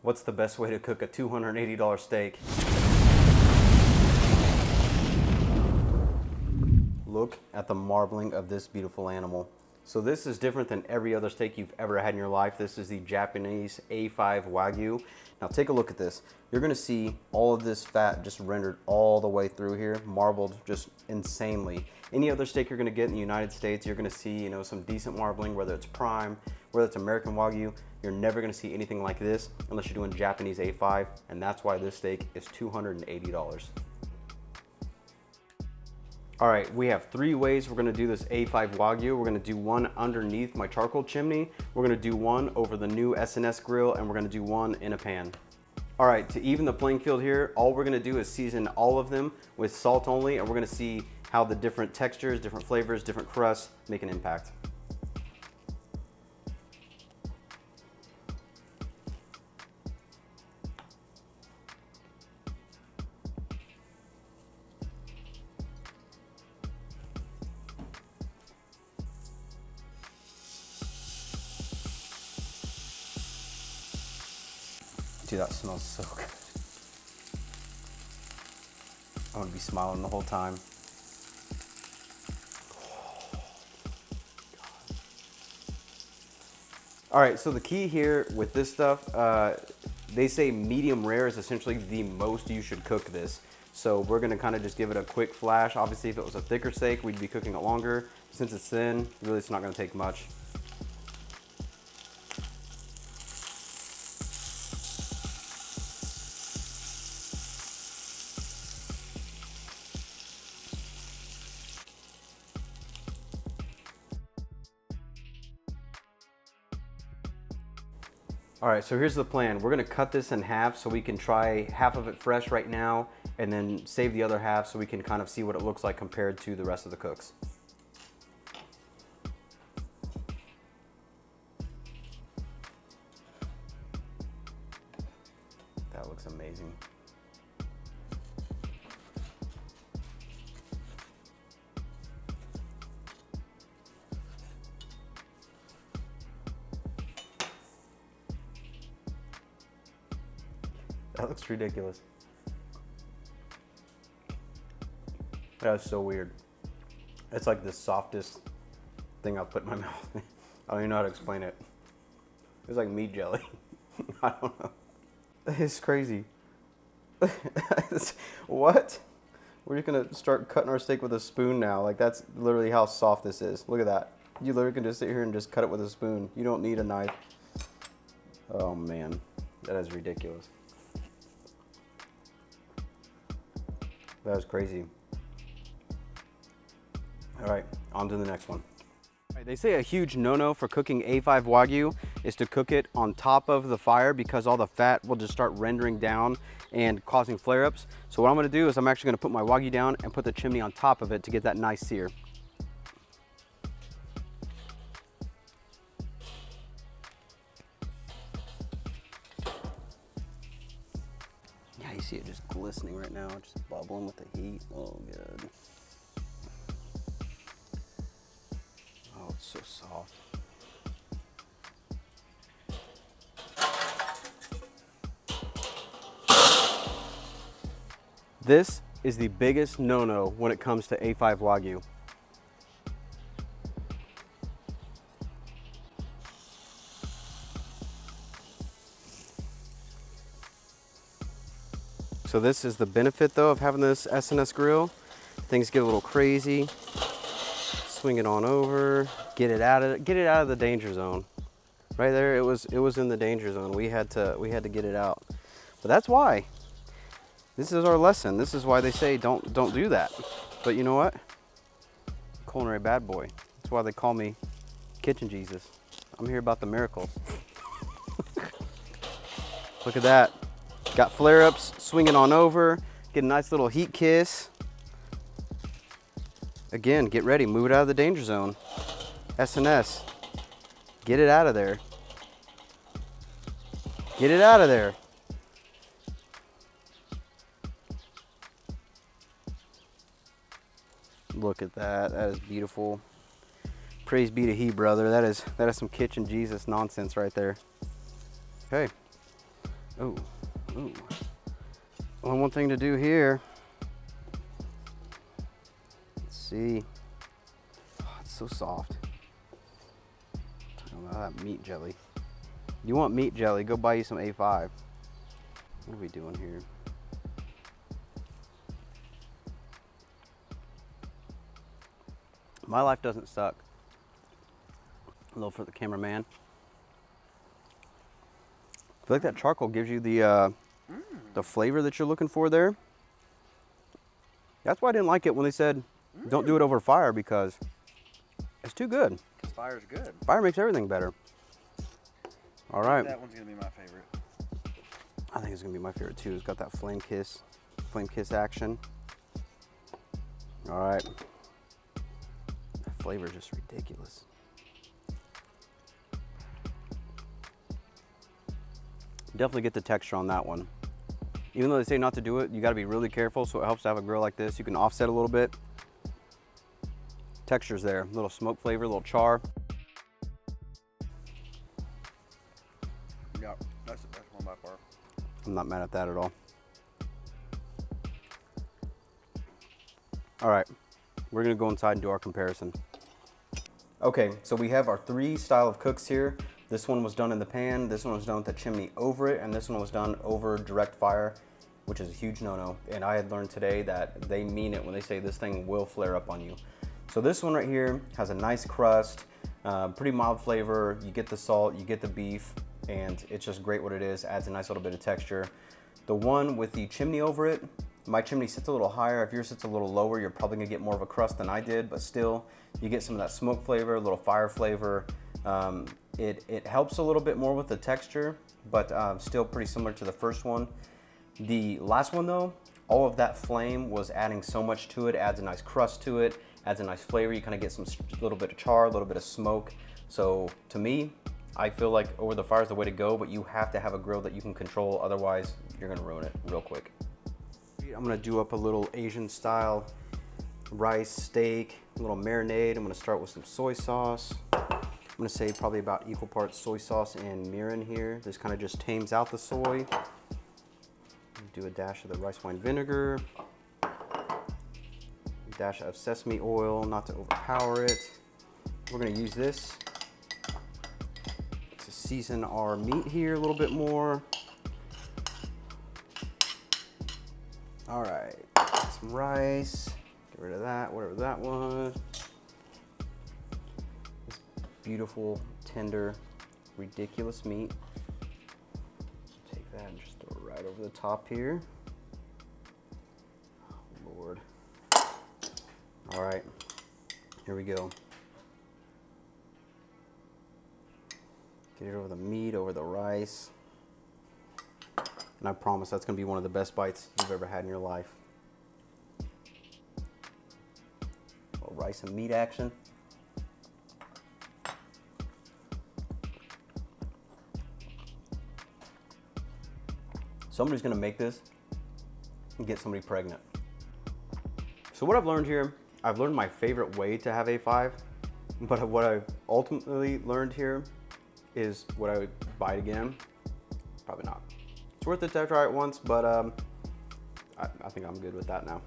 What's the best way to cook a $280 steak? Look at the marbling of this beautiful animal. So this is different than every other steak you've ever had in your life. This is the Japanese A5 Wagyu. Now take a look at this. You're gonna see all of this fat just rendered all the way through here, marbled just insanely. Any other steak you're gonna get in the United States, you're gonna see, you know, some decent marbling, whether it's prime, whether it's American Wagyu. You're never gonna see anything like this unless you're doing Japanese A5, and that's why this steak is $280. All right, we have 3 ways we're gonna do this A5 Wagyu. We're gonna do one underneath my charcoal chimney. We're gonna do one over the new S&S grill, and we're gonna do one in a pan. All right, to even the playing field here, all we're gonna do is season all of them with salt only, and we're gonna see how the different textures, different flavors, different crusts make an impact. Dude, that smells so good. I'm gonna be smiling the whole time. All right, so the key here with this stuff, they say medium rare is essentially the most you should cook this. So we're gonna kind of just give it a quick flash. Obviously, if it was a thicker steak, we'd be cooking it longer. Since it's thin, really it's not gonna take much. All right, so here's the plan. We're gonna cut this in half so we can try half of it fresh right now and then save the other half so we can kind of see what it looks like compared to the rest of the cooks. That looks amazing. That looks ridiculous. That's so weird. It's like the softest thing I've put in my mouth. I don't even know how to explain it. It's like meat jelly. I don't know. It's crazy. What? We're just gonna start cutting our steak with a spoon now. Like that's literally how soft this is. Look at that. You literally can just sit here and just cut it with a spoon. You don't need a knife. Oh man, that is ridiculous. That was crazy. All right, on to the next one. All right, they say a huge no-no for cooking A5 Wagyu is to cook it on top of the fire because all the fat will just start rendering down and causing flare-ups. So what I'm gonna do is I'm actually gonna put my Wagyu down and put the chimney on top of it to get that nice sear. Yeah, you see it just glistening right now, just bubbling with the heat. Oh, good. Oh, it's so soft. This is the biggest no-no when it comes to A5 Wagyu. So this is the benefit though of having this S&S grill. Things get a little crazy. Swing it on over, get it out of the danger zone. Right there, it was in the danger zone. We had to get it out. But that's why. This is our lesson. This is why they say don't do that. But you know what? Culinary bad boy. That's why they call me Kitchen Jesus. I'm here about the miracles. Look at that. Got flare-ups, swinging on over, get a nice little heat kiss. Again, get ready, move it out of the danger zone. S&S, get it out of there. Get it out of there. Look at that, that is beautiful. Praise be to He, brother. That is some Kitchen Jesus nonsense right there. Okay, Oh, ooh. Only one thing to do here. Let's see. Oh, it's so soft. Talking about that meat jelly. You want meat jelly, go buy you some A5. What are we doing here? My life doesn't suck. A little for the cameraman. I feel like that charcoal gives you the flavor that you're looking for there. That's why I didn't like it when they said don't do it over fire, because it's too good. Because fire's good. Fire makes everything better. All right. That one's gonna be my favorite. I think it's gonna be my favorite too. It's got that flame kiss action. All right. That flavor is just ridiculous. Definitely get the texture on that one. Even though they say not to do it, you gotta be really careful, so it helps to have a grill like this. You can offset a little bit. Texture's there, little smoke flavor, a little char. Yeah, that's the best one by far. I'm not mad at that at all. All right, we're gonna go inside and do our comparison. Okay, so we have our 3 style of cooks here. This one was done in the pan, this one was done with the chimney over it, and this one was done over direct fire, which is a huge no-no. And I had learned today that they mean it when they say this thing will flare up on you. So this one right here has a nice crust, pretty mild flavor. You get the salt, you get the beef, and it's just great what it is. Adds a nice little bit of texture. The one with the chimney over it, my chimney sits a little higher. If yours sits a little lower, you're probably gonna get more of a crust than I did, but still, you get some of that smoke flavor, a little fire flavor. It helps a little bit more with the texture, but still pretty similar to the first one. The last one though, all of that flame was adding so much to it, adds a nice crust to it, adds a nice flavor. You kind of get some little bit of char, a little bit of smoke. So to me, I feel like over the fire is the way to go, but you have to have a grill that you can control, otherwise you're gonna ruin it real quick. I'm gonna do up a little Asian style rice steak, a little marinade. I'm gonna start with some soy sauce. I'm gonna say probably about equal parts soy sauce and mirin here. This kind of just tames out the soy. Do a dash of the rice wine vinegar. A dash of sesame oil, not to overpower it. We're gonna use this to season our meat here a little bit more. All right, some rice. Get rid of that, whatever that was. This beautiful, tender, ridiculous meat. Take that and just throw it right over the top here. Oh, Lord. All right, here we go. Get it over the meat, over the rice. And I promise that's gonna be one of the best bites you've ever had in your life. A little rice and meat action. Somebody's gonna make this and get somebody pregnant. So what I've learned here, I've learned my favorite way to have A5, but what I've ultimately learned here is would I buy it again? Probably not. It's worth it to try it once, but I think I'm good with that now.